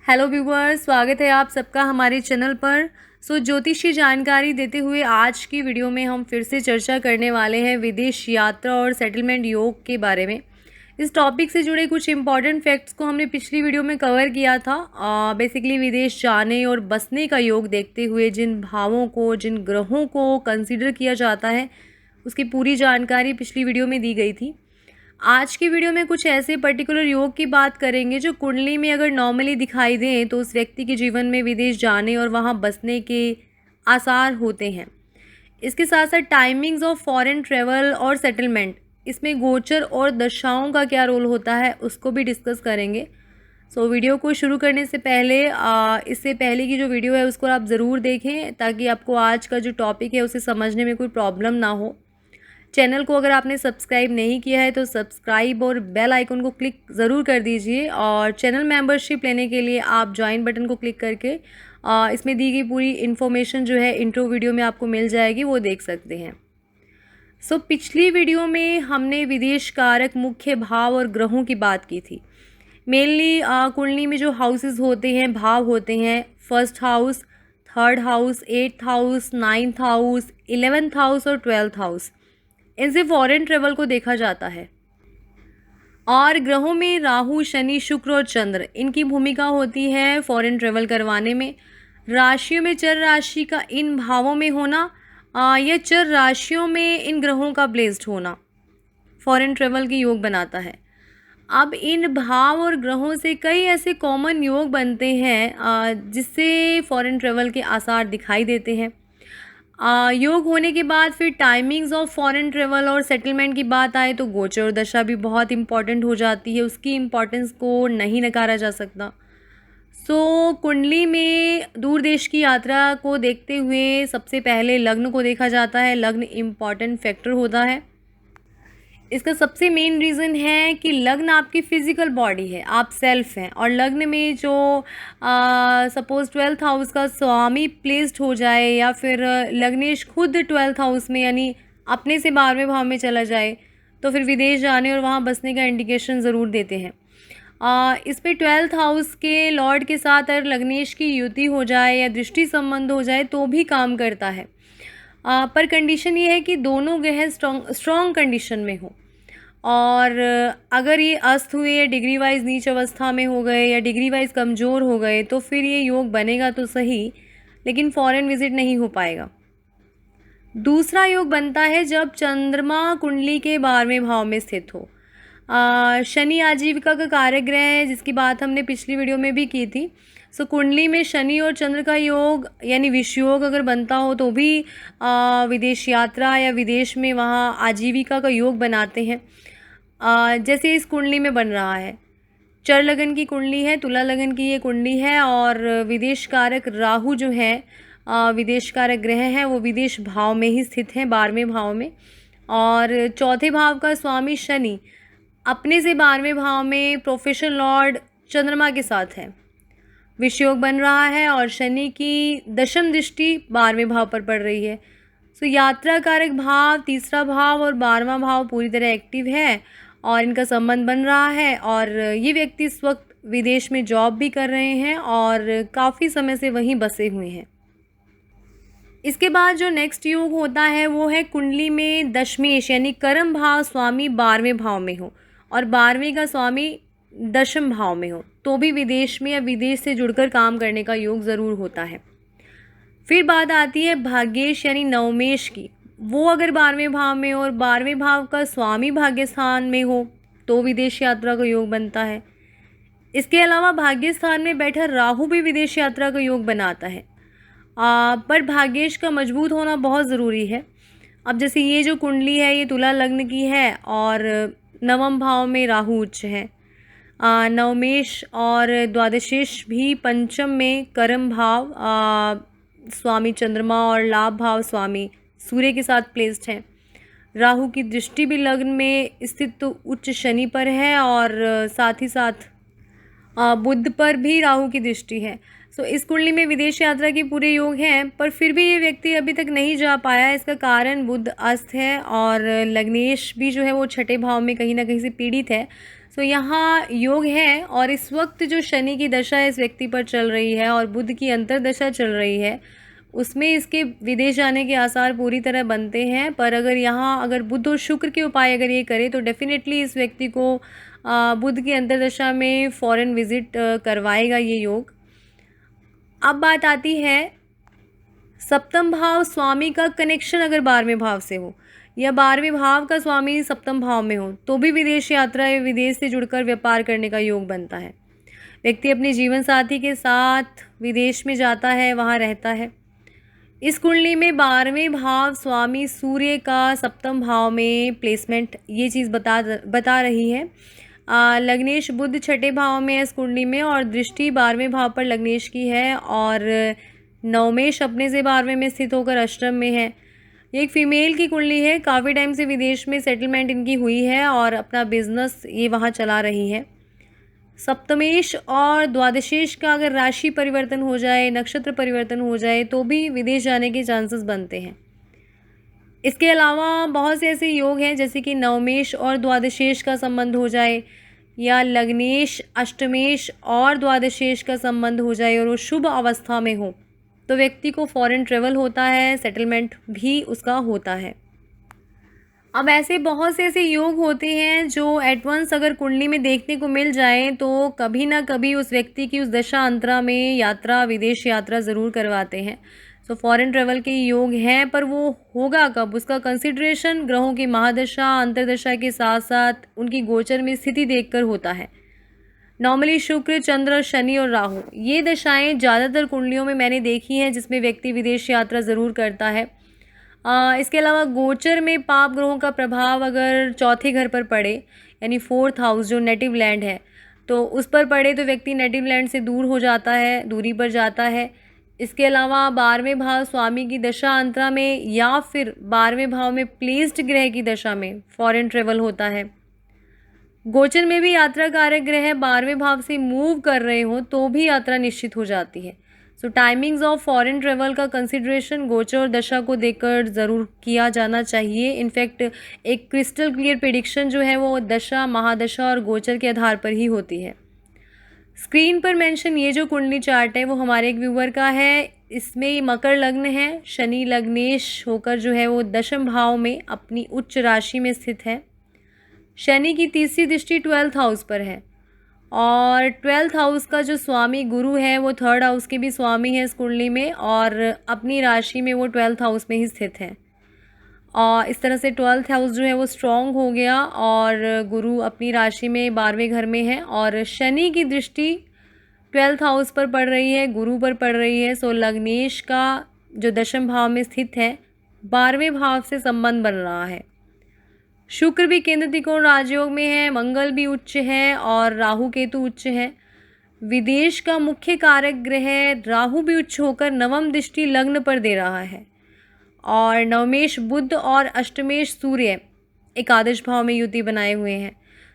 Hello viewers, स्वागत है आप सबका हमारे चैनल पर। ज्योतिषी जानकारी देते हुए आज की वीडियो में हम फिर से चर्चा करने वाले हैं विदेश यात्रा और सेटलमेंट योग के बारे में। इस टॉपिक से जुड़े कुछ इम्पॉर्टेंट फैक्ट्स को हमने पिछली वीडियो में कवर किया था। बेसिकली विदेश जाने और बसने का योग देखते हुए जिन भावों को, जिन ग्रहों को कंसिडर किया जाता है, उसकी पूरी जानकारी पिछली वीडियो में दी गई थी। आज की वीडियो में कुछ ऐसे पर्टिकुलर योग की बात करेंगे जो कुंडली में अगर नॉर्मली दिखाई दें तो उस व्यक्ति के जीवन में विदेश जाने और वहां बसने के आसार होते हैं। इसके साथ साथ टाइमिंग्स ऑफ फॉरेन ट्रेवल और सेटलमेंट, इसमें गोचर और दशाओं का क्या रोल होता है उसको भी डिस्कस करेंगे। वीडियो को शुरू करने से पहले इससे पहले की जो वीडियो है उसको आप ज़रूर देखें ताकि आपको आज का जो टॉपिक है उसे समझने में कोई प्रॉब्लम ना हो। चैनल को अगर आपने सब्सक्राइब नहीं किया है तो सब्सक्राइब और बेल आइकन को क्लिक ज़रूर कर दीजिए, और चैनल मेंबरशिप लेने के लिए आप ज्वाइन बटन को क्लिक करके इसमें दी गई पूरी इन्फॉर्मेशन जो है इंट्रो वीडियो में आपको मिल जाएगी, वो देख सकते हैं। पिछली वीडियो में हमने विदेश कारक, मुख्य भाव और ग्रहों की बात की थी। मेनली कुंडली में जो हाउसेस होते हैं, भाव होते हैं, first house, third house, 8th house, 9th house, 11th house और 12th हाउस, इनसे फॉरेन ट्रेवल को देखा जाता है। और ग्रहों में राहु, शनि, शुक्र और चंद्र, इनकी भूमिका होती है फॉरेन ट्रेवल करवाने में। राशियों में चर राशि का इन भावों में होना या चर राशियों में इन ग्रहों का प्लेस्ड होना फॉरेन ट्रेवल की योग बनाता है। अब इन भाव और ग्रहों से कई ऐसे कॉमन योग बनते हैं जिससे फॉरेन ट्रेवल के आसार दिखाई देते हैं। योग होने के बाद फिर टाइमिंग्स ऑफ फॉरेन ट्रेवल और सेटलमेंट की बात आए तो गोचर और दशा भी बहुत इंपॉर्टेंट हो जाती है, उसकी इम्पोर्टेंस को नहीं नकारा जा सकता। कुंडली में दूर देश की यात्रा को देखते हुए सबसे पहले लग्न को देखा जाता है। लग्न इम्पॉर्टेंट फैक्टर होता है। इसका सबसे मेन रीज़न है कि लग्न आपकी फिजिकल बॉडी है, आप सेल्फ हैं, और लग्न में जो सपोज़ 12th हाउस का स्वामी प्लेस्ड हो जाए या फिर लग्नेश खुद 12th हाउस में यानी अपने से 12वें भाव में चला जाए तो फिर विदेश जाने और वहाँ बसने का इंडिकेशन ज़रूर देते हैं। इस पे 12th हाउस के लॉर्ड के साथ अगर लग्नेश की युति हो जाए या दृष्टि संबंध हो जाए तो भी काम करता है। पर कंडीशन ये है कि दोनों ग्रह स्ट्रॉन्ग कंडीशन में हो, और अगर ये अस्त हुए या डिग्री वाइज नीच अवस्था में हो गए या डिग्री वाइज कमज़ोर हो गए तो फिर ये योग बनेगा तो सही, लेकिन फॉरेन विजिट नहीं हो पाएगा। दूसरा योग बनता है जब चंद्रमा कुंडली के 12वें भाव में स्थित हो। शनि आजीविका का कारक ग्रह है, जिसकी बात हमने पिछली वीडियो में भी की थी। कुंडली में शनि और चंद्र का योग यानी विषयोग अगर बनता हो तो भी विदेश यात्रा या विदेश में वहाँ आजीविका का योग बनाते हैं। जैसे इस कुंडली में बन रहा है, चर लगन की कुंडली है, तुला लगन की ये कुंडली है, और विदेश कारक राहु जो है, विदेश कारक ग्रह है, वो विदेश भाव में ही स्थित है, 12वें भाव में। और चौथे भाव का स्वामी शनि अपने से 12वें भाव में प्रोफेशनल लॉर्ड चंद्रमा के साथ है, विषयोग बन रहा है, और शनि की दशम दृष्टि 12वें भाव पर पड़ रही है। यात्रा कारक भाव, तीसरा भाव और 12वां भाव पूरी तरह एक्टिव है और इनका संबंध बन रहा है, और ये व्यक्ति इस वक्त विदेश में जॉब भी कर रहे हैं और काफ़ी समय से वहीं बसे हुए हैं। इसके बाद जो नेक्स्ट योग होता है वो है कुंडली में दशमेश यानी कर्म भाव स्वामी 12वें भाव में हो और 12वें का स्वामी दशम भाव में हो तो भी विदेश में या विदेश से जुड़कर काम करने का योग ज़रूर होता है। फिर बात आती है भाग्येश यानी नवमेश की। वो अगर 12वें भाव में हो और 12वें भाव का स्वामी भाग्य स्थान में हो तो विदेश यात्रा का योग बनता है। इसके अलावा भाग्य स्थान में बैठा राहु भी विदेश यात्रा का योग बनाता है, पर भाग्येश का मजबूत होना बहुत ज़रूरी है। अब जैसे ये जो कुंडली है ये तुला लग्न की है और नवम भाव में राहु उच्च है, नवमेश और द्वादशेश भी पंचम में कर्म भाव स्वामी चंद्रमा और लाभ भाव स्वामी सूर्य के साथ प्लेस्ड है। राहु की दृष्टि भी लग्न में स्थित तो उच्च शनि पर है, और साथ ही साथ बुध पर भी राहु की दृष्टि है। इस कुंडली में विदेश यात्रा के पूरे योग हैं, पर फिर भी ये व्यक्ति अभी तक नहीं जा पाया। इसका कारण बुध अस्त है और लग्नेश भी जो है वो छठे भाव में कहीं ना कहीं से पीड़ित है। सो यहाँ योग है और इस वक्त जो शनि की दशा इस व्यक्ति पर चल रही है और बुध की अंतर्दशा चल रही है, उसमें इसके विदेश जाने के आसार पूरी तरह बनते हैं। पर अगर बुध और शुक्र के उपाय अगर ये करे तो डेफिनेटली इस व्यक्ति को बुध की अंतर्दशा में फॉरेन विजिट करवाएगा ये योग। अब बात आती है सप्तम भाव स्वामी का कनेक्शन अगर 12वें भाव से हो या 12वें भाव का स्वामी सप्तम भाव में हो तो भी विदेश यात्रा या विदेश से जुड़कर व्यापार करने का योग बनता है। व्यक्ति अपने जीवन साथी के साथ विदेश में जाता है, वहाँ रहता है। इस कुंडली में 12वें भाव स्वामी सूर्य का सप्तम भाव में प्लेसमेंट ये चीज़ बता रही है। लग्नेश बुध छठे भाव में है इस कुंडली में और दृष्टि 12वें भाव पर लग्नेश की है और नवमेश अपने से 12वें में स्थित होकर अष्टम में है। ये एक फीमेल की कुंडली है, काफ़ी टाइम से विदेश में सेटलमेंट इनकी हुई है और अपना बिजनेस ये वहाँ चला रही है। सप्तमेश और द्वादशेश का अगर राशि परिवर्तन हो जाए, नक्षत्र परिवर्तन हो जाए तो भी विदेश जाने के चांसेस बनते हैं। इसके अलावा बहुत से ऐसे योग हैं जैसे कि नवमेश और द्वादशेश का संबंध हो जाए या लग्नेश अष्टमेश और द्वादशेश का संबंध हो जाए और वो शुभ अवस्था में हो तो व्यक्ति को फॉरेन ट्रेवल होता है, सेटलमेंट भी उसका होता है। अब ऐसे बहुत से ऐसे योग होते हैं जो एटवंस अगर कुंडली में देखने को मिल जाए तो कभी ना कभी उस व्यक्ति की उस दशा अंतरा में यात्रा, विदेश यात्रा ज़रूर करवाते हैं। सो फॉरेन ट्रेवल के योग हैं, पर वो होगा कब, उसका कंसिडरेशन ग्रहों की महादशा, अंतर्दशा के साथ साथ उनकी गोचर में स्थिति देखकर होता है। नॉर्मली शुक्र, चंद्र, शनि और राहु ये दशाएं ज़्यादातर कुंडलियों में मैंने देखी हैं जिसमें व्यक्ति विदेश यात्रा ज़रूर करता है। इसके अलावा गोचर में पाप ग्रहों का प्रभाव अगर चौथे घर पर पड़े यानी 4th हाउस जो नेटिव लैंड है तो उस पर पड़े तो व्यक्ति नेटिव लैंड से दूर हो जाता है, दूरी पर जाता है। इसके अलावा 12वें भाव स्वामी की दशा अंतरा में या फिर 12वें भाव में प्लेस्ड ग्रह की दशा में फॉरेन ट्रेवल होता है। गोचर में भी यात्रा कारक ग्रह 12वें भाव से मूव कर रहे हो तो भी यात्रा निश्चित हो जाती है। सो टाइमिंग्स ऑफ फॉरेन ट्रेवल का कंसिडरेशन गोचर और दशा को देखकर ज़रूर किया जाना चाहिए। इनफैक्ट एक क्रिस्टल क्लियर प्रेडिक्शन जो है वो दशा, महादशा और गोचर के आधार पर ही होती है। स्क्रीन पर मेंशन ये जो कुंडली चार्ट है वो हमारे एक व्यूअर का है। इसमें मकर लग्न है, शनि लग्नेश होकर जो है वो दशम भाव में अपनी उच्च राशि में स्थित है। शनि की तीसरी दृष्टि 12th हाउस पर है और 12th हाउस का जो स्वामी गुरु है वो 3rd हाउस के भी स्वामी है इस कुंडली में और अपनी राशि में वो 12th हाउस में ही स्थित है। और इस तरह से 12th हाउस जो है वो स्ट्रॉन्ग हो गया और गुरु अपनी राशि में 12वें घर में है और शनि की दृष्टि 12th हाउस पर पड़ रही है, गुरु पर पड़ रही है। सो लग्नेश का जो दशम भाव में स्थित है 12वें भाव से संबंध बन रहा है। शुक्र भी केंद्र त्रिकोण राजयोग में है, मंगल भी उच्च है और राहु केतु उच्च है। विदेश का मुख्य कारक ग्रह राहु भी उच्च होकर नवम दृष्टि लग्न पर दे रहा है और नवमेश बुध और अष्टमेश सूर्य एकादश भाव में युति बनाए हुए हैं।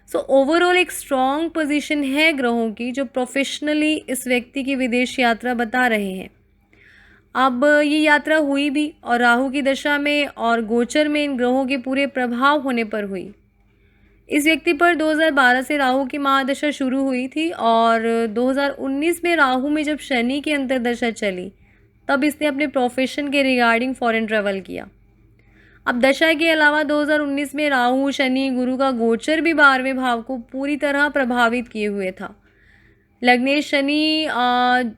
सो ओवरऑल एक स्ट्रॉन्ग पोजीशन है ग्रहों की जो प्रोफेशनली इस व्यक्ति की विदेश यात्रा बता रहे हैं। अब ये यात्रा हुई भी और राहु की दशा में और गोचर में इन ग्रहों के पूरे प्रभाव होने पर हुई। इस व्यक्ति पर 2012 से राहु की महादशा शुरू हुई थी और 2019 में राहु में जब शनि की अंतर्दशा चली तब इसने अपने प्रोफेशन के रिगार्डिंग फॉरेन ट्रैवल किया। अब दशा के अलावा 2019 में राहु, शनि, गुरु का गोचर भी 12वें भाव को पूरी तरह प्रभावित किए हुए था। लग्नेश शनि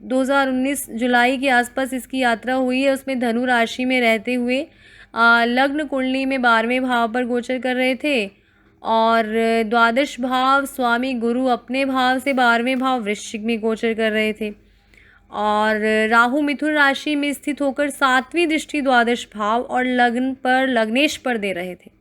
2019 जुलाई के आसपास इसकी यात्रा हुई है। उसमें धनु राशि में रहते हुए लग्न कुंडली में 12वें भाव पर गोचर कर रहे थे और द्वादश भाव स्वामी गुरु अपने भाव से 12वें भाव वृश्चिक में गोचर कर रहे थे और राहु मिथुन राशि में स्थित होकर 7वीं दृष्टि द्वादश भाव और लग्न पर लग्नेश पर दे रहे थे।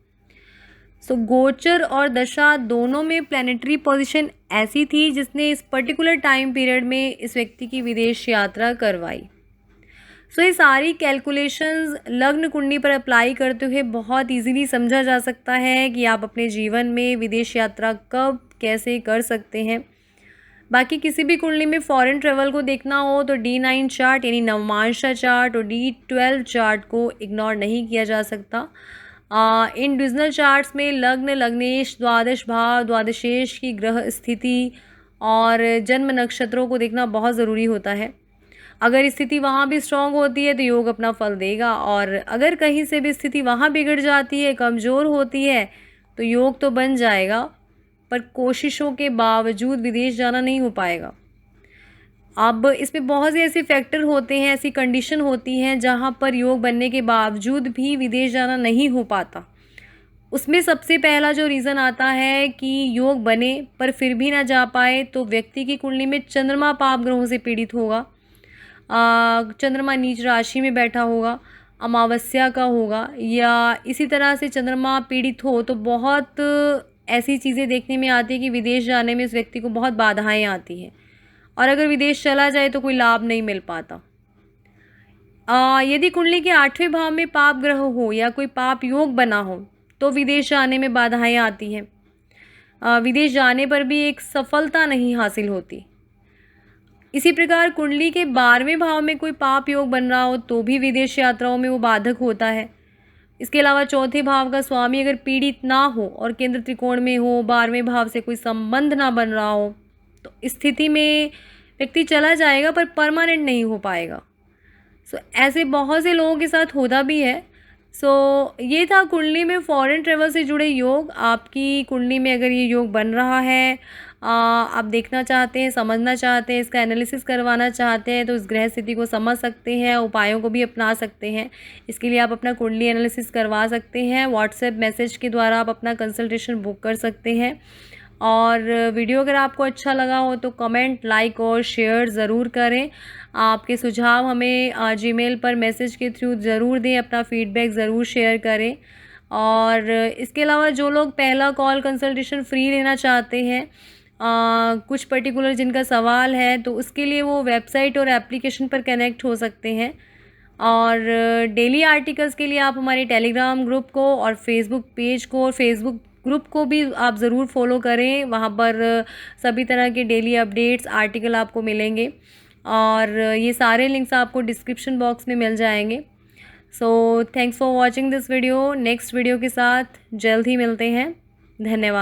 सो गोचर और दशा दोनों में प्लैनेटरी पोजीशन ऐसी थी जिसने इस पर्टिकुलर टाइम पीरियड में इस व्यक्ति की विदेश यात्रा करवाई। सो ये सारी कैलकुलेशंस लग्न कुंडली पर अप्लाई करते हुए बहुत इजीली समझा जा सकता है कि आप अपने जीवन में विदेश यात्रा कब कैसे कर सकते हैं। बाकी किसी भी कुंडली में फॉरेन ट्रैवल को देखना हो तो D9 चार्ट यानी नवमांशा चार्ट और D12 चार्ट को इग्नोर नहीं किया जा सकता। इन डिविजनल चार्ट्स में लग्न, लग्नेश, द्वादश भाव, द्वादशेश की ग्रह स्थिति और जन्म नक्षत्रों को देखना बहुत ज़रूरी होता है। अगर स्थिति वहाँ भी स्ट्रांग होती है तो योग अपना फल देगा, और अगर कहीं से भी स्थिति वहाँ बिगड़ जाती है, कमज़ोर होती है, तो योग तो बन जाएगा पर कोशिशों के बावजूद विदेश जाना नहीं हो पाएगा। अब इसमें बहुत से ऐसे फैक्टर होते हैं, ऐसी कंडीशन होती हैं जहाँ पर योग बनने के बावजूद भी विदेश जाना नहीं हो पाता। उसमें सबसे पहला जो रीज़न आता है कि योग बने पर फिर भी ना जा पाए, तो व्यक्ति की कुंडली में चंद्रमा पाप ग्रहों से पीड़ित होगा, चंद्रमा नीच राशि में बैठा होगा, अमावस्या का होगा, या इसी तरह से चंद्रमा पीड़ित हो तो बहुत ऐसी चीज़ें देखने में आती है कि विदेश जाने में उस व्यक्ति को बहुत बाधाएं आती हैं, और अगर विदेश चला जाए तो कोई लाभ नहीं मिल पाता। यदि कुंडली के 8वें भाव में पाप ग्रह हो या कोई पाप योग बना हो तो विदेश जाने में बाधाएं आती हैं। विदेश जाने पर भी एक सफलता नहीं हासिल होती। इसी प्रकार कुंडली के 12वें भाव में कोई पाप योग बन रहा हो तो भी विदेश यात्राओं में वो बाधक होता है। इसके अलावा चौथे भाव का स्वामी अगर पीड़ित ना हो और केंद्र त्रिकोण में हो, 12वें भाव से कोई संबंध ना बन रहा हो, तो स्थिति में व्यक्ति चला जाएगा पर परमानेंट नहीं हो पाएगा। ऐसे बहुत से लोगों के साथ होता भी है। ये था कुंडली में फॉरेन ट्रेवल से जुड़े योग। आपकी कुंडली में अगर ये योग बन रहा है, आप देखना चाहते हैं, समझना चाहते हैं, इसका एनालिसिस करवाना चाहते हैं, तो इस ग्रह स्थिति को समझ सकते हैं, उपायों को भी अपना सकते हैं। इसके लिए आप अपना कुंडली एनालिसिस करवा सकते हैं। व्हाट्सएप मैसेज के द्वारा आप अपना कंसल्टेशन बुक कर सकते हैं। और वीडियो अगर आपको अच्छा लगा हो तो कमेंट, लाइक और शेयर ज़रूर करें। आपके सुझाव हमें जीमेल पर मैसेज के थ्रू ज़रूर दें, अपना फीडबैक ज़रूर शेयर करें। और इसके अलावा जो लोग पहला कॉल कंसल्टेशन फ्री लेना चाहते हैं, कुछ पर्टिकुलर जिनका सवाल है, तो उसके लिए वो वेबसाइट और एप्लीकेशन पर कनेक्ट हो सकते हैं। और डेली आर्टिकल्स के लिए आप हमारे टेलीग्राम ग्रुप को और फेसबुक पेज को और फेसबुक ग्रुप को भी आप ज़रूर फॉलो करें। वहाँ पर सभी तरह के डेली अपडेट्स, आर्टिकल आपको मिलेंगे, और ये सारे लिंक्स आपको डिस्क्रिप्शन बॉक्स में मिल जाएंगे। Thanks for watching this video. Next video के साथ जल्द ही मिलते हैं। धन्यवाद।